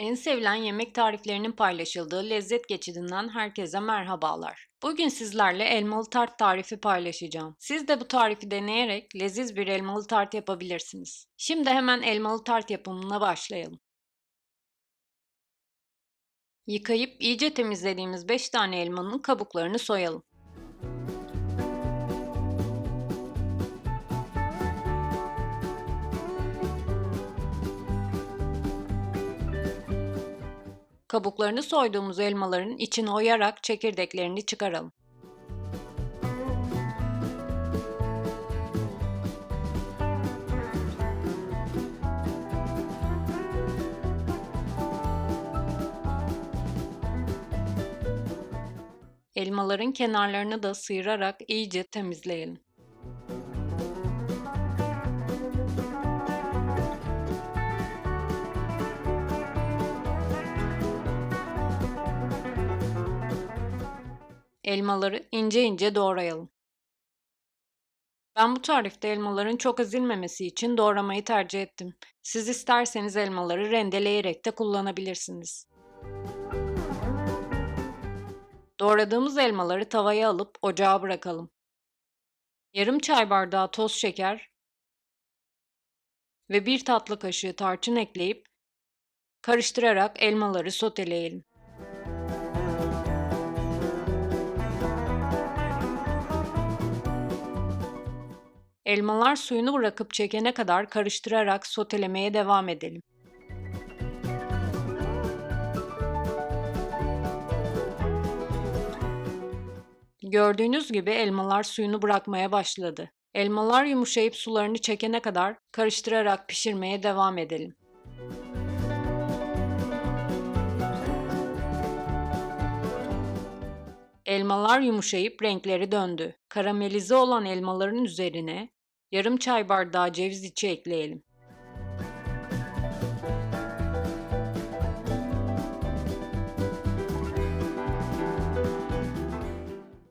En sevilen yemek tariflerinin paylaşıldığı lezzet geçidinden herkese merhabalar. Bugün sizlerle elmalı tart tarifi paylaşacağım. Siz de bu tarifi deneyerek leziz bir elmalı tart yapabilirsiniz. Şimdi hemen elmalı tart yapımına başlayalım. Yıkayıp iyice temizlediğimiz 5 tane elmanın kabuklarını soyalım. Kabuklarını soyduğumuz elmaların içini oyarak çekirdeklerini çıkaralım. Elmaların kenarlarını da sıyırarak iyice temizleyelim. Elmaları ince ince doğrayalım. Ben bu tarifte elmaların çok ezilmemesi için doğramayı tercih ettim. Siz isterseniz elmaları rendeleyerek de kullanabilirsiniz. Doğradığımız elmaları tavaya alıp ocağa bırakalım. Yarım çay bardağı toz şeker ve bir tatlı kaşığı tarçın ekleyip karıştırarak elmaları soteleyelim. Elmalar suyunu bırakıp çekene kadar karıştırarak sotelemeye devam edelim. Gördüğünüz gibi elmalar suyunu bırakmaya başladı. Elmalar yumuşayıp sularını çekene kadar karıştırarak pişirmeye devam edelim. Elmalar yumuşayıp renkleri döndü. Karamelize olan elmaların üzerine yarım çay bardağı ceviz içi ekleyelim.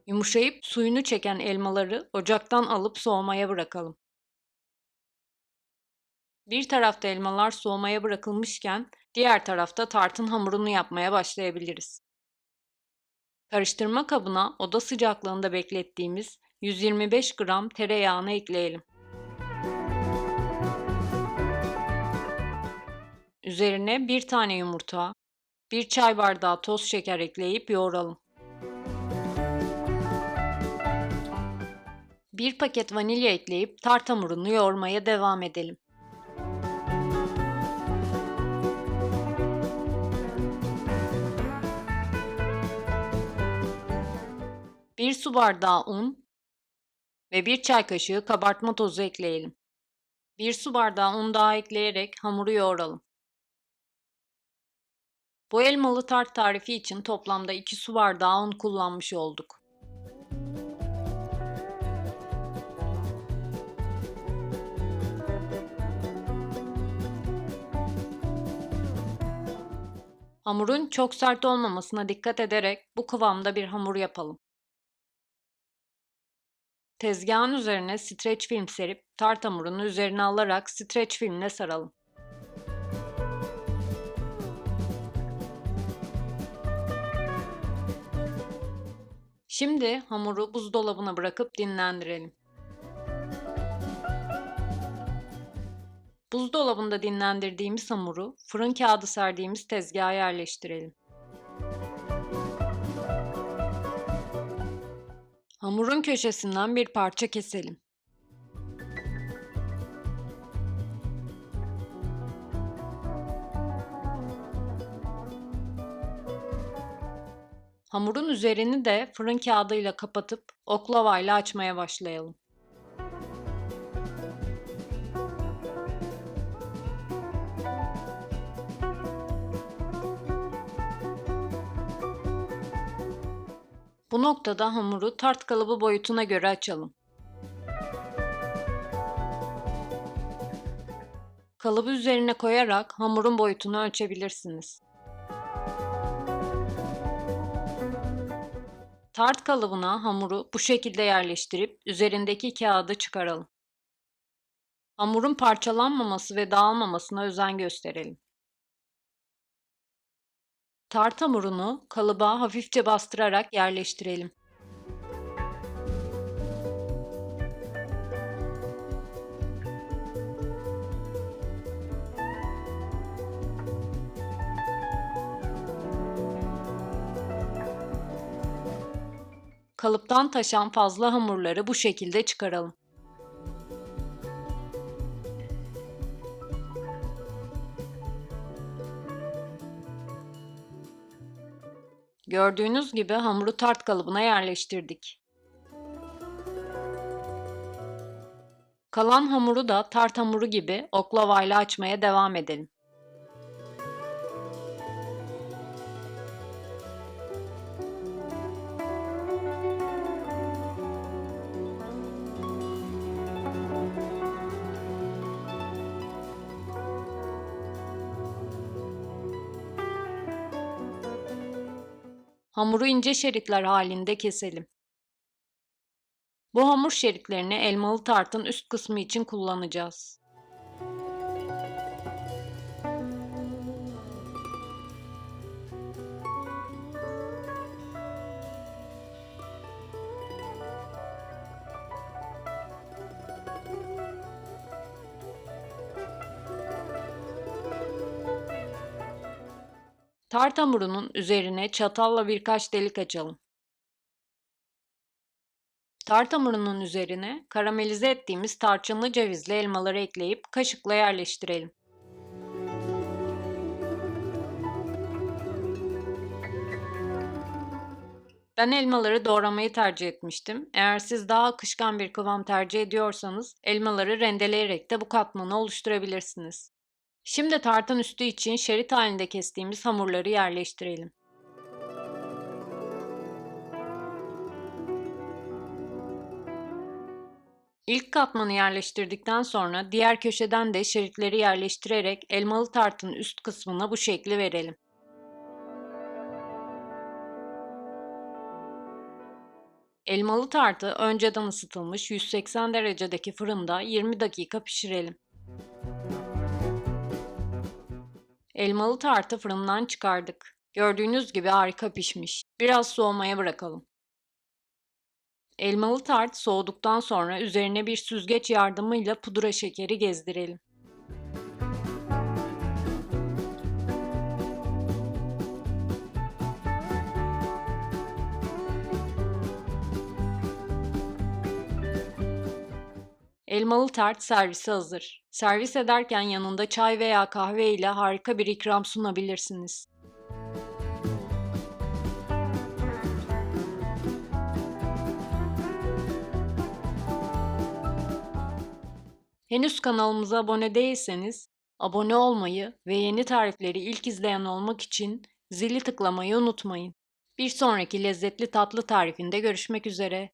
Yumuşayıp suyunu çeken elmaları ocaktan alıp soğumaya bırakalım. Bir tarafta elmalar soğumaya bırakılmışken diğer tarafta tartın hamurunu yapmaya başlayabiliriz. Karıştırma kabına oda sıcaklığında beklettiğimiz 125 gram tereyağını ekleyelim. Üzerine bir tane yumurta, bir çay bardağı toz şeker ekleyip yoğuralım. Bir paket vanilya ekleyip tart hamurunu yoğurmaya devam edelim. Bir su bardağı un ve bir çay kaşığı kabartma tozu ekleyelim. Bir su bardağı un daha ekleyerek hamuru yoğuralım. Bu elmalı tart tarifi için toplamda 2 su bardağı un kullanmış olduk. Hamurun çok sert olmamasına dikkat ederek bu kıvamda bir hamur yapalım. Tezgahın üzerine streç film serip tart hamurunu üzerine alarak streç filmle saralım. Şimdi hamuru buzdolabına bırakıp dinlendirelim. Buzdolabında dinlendirdiğimiz hamuru fırın kağıdı serdiğimiz tezgaha yerleştirelim. Hamurun köşesinden bir parça keselim. Hamurun üzerini de fırın kağıdıyla kapatıp oklavayla açmaya başlayalım. Bu noktada hamuru tart kalıbı boyutuna göre açalım. Kalıbı üzerine koyarak hamurun boyutunu ölçebilirsiniz. Tart kalıbına hamuru bu şekilde yerleştirip üzerindeki kağıdı çıkaralım. Hamurun parçalanmaması ve dağılmamasına özen gösterelim. Tart hamurunu kalıba hafifçe bastırarak yerleştirelim. Kalıptan taşan fazla hamurları bu şekilde çıkaralım. Gördüğünüz gibi hamuru tart kalıbına yerleştirdik. Kalan hamuru da tart hamuru gibi oklavayla açmaya devam edelim. Hamuru ince şeritler halinde keselim. Bu hamur şeritlerini elmalı tartın üst kısmı için kullanacağız. Tart hamurunun üzerine çatalla birkaç delik açalım. Tart hamurunun üzerine karamelize ettiğimiz tarçınlı cevizli elmaları ekleyip kaşıkla yerleştirelim. Ben elmaları doğramayı tercih etmiştim. Eğer siz daha akışkan bir kıvam tercih ediyorsanız elmaları rendeleyerek de bu katmanı oluşturabilirsiniz. Şimdi tartın üstü için şerit halinde kestiğimiz hamurları yerleştirelim. İlk katmanı yerleştirdikten sonra diğer köşeden de şeritleri yerleştirerek elmalı tartın üst kısmına bu şekli verelim. Elmalı tartı önceden ısıtılmış 180 derecedeki fırında 20 dakika pişirelim. Elmalı tartı fırından çıkardık. Gördüğünüz gibi harika pişmiş. Biraz soğumaya bırakalım. Elmalı tart soğuduktan sonra üzerine bir süzgeç yardımıyla pudra şekeri gezdirelim. Elmalı tart servise hazır. Servis ederken yanında çay veya kahve ile harika bir ikram sunabilirsiniz. Henüz kanalımıza abone değilseniz abone olmayı ve yeni tarifleri ilk izleyen olmak için zili tıklamayı unutmayın. Bir sonraki lezzetli tatlı tarifinde görüşmek üzere.